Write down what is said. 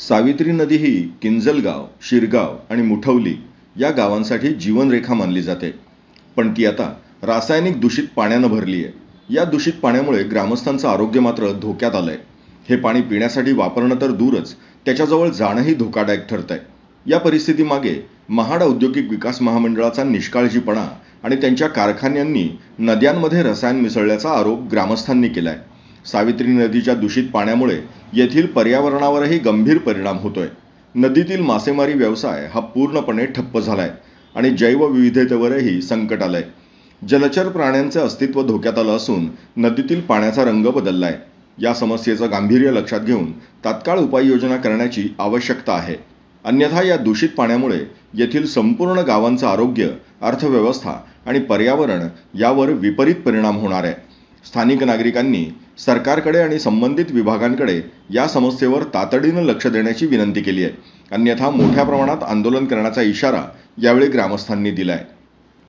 सावित्री नदी ही किंजलगाव, शिरगाव आणि मुठवली या गावांसाठी जीवनरेखा मानली जाते. पण ती आता रासायनिक दूषित पाण्यानं भरली आहे. या दूषित पाण्यामुळे ग्रामस्थांचं आरोग्य मात्र धोक्यात आलंय. हे पाणी पिण्यासाठी वापरणं तर दूरच, त्याच्याजवळ जाणंही धोकादायक ठरतंय. या परिस्थितीमागे महाड औद्योगिक विकास महामंडळाचा निष्काळजीपणा आणि त्यांच्या कारखान्यांनी नद्यांमध्ये रसायन मिसळल्याचा आरोप ग्रामस्थांनी केलाय. सावित्री नदीच्या दूषित पाण्यामुळे येथील पर्यावरणावरही गंभीर परिणाम होतोय. नदीतील मासेमारी व्यवसाय हा पूर्णपणे ठप्प झालाय आणि जैवविविधतेवरही संकट आलंय. जलचर प्राण्यांचे अस्तित्व धोक्यात आलं असून नदीतील पाण्याचा रंग बदललाय. या समस्येचं गांभीर्य लक्षात घेऊन तात्काळ उपाययोजना करण्याची आवश्यकता आहे. अन्यथा या दूषित पाण्यामुळे येथील संपूर्ण गावांचं आरोग्य, अर्थव्यवस्था आणि पर्यावरण यावर विपरीत परिणाम होणार आहे. स्थानिक नागरिकांनी सरकारकडे आणि संबंधित विभागांकडे या समस्येवर तातडीनं लक्ष देण्याची विनंती केली आहे. अन्यथा मोठ्या प्रमाणात आंदोलन करण्याचा इशारा यावेळी ग्रामस्थांनी दिलाय.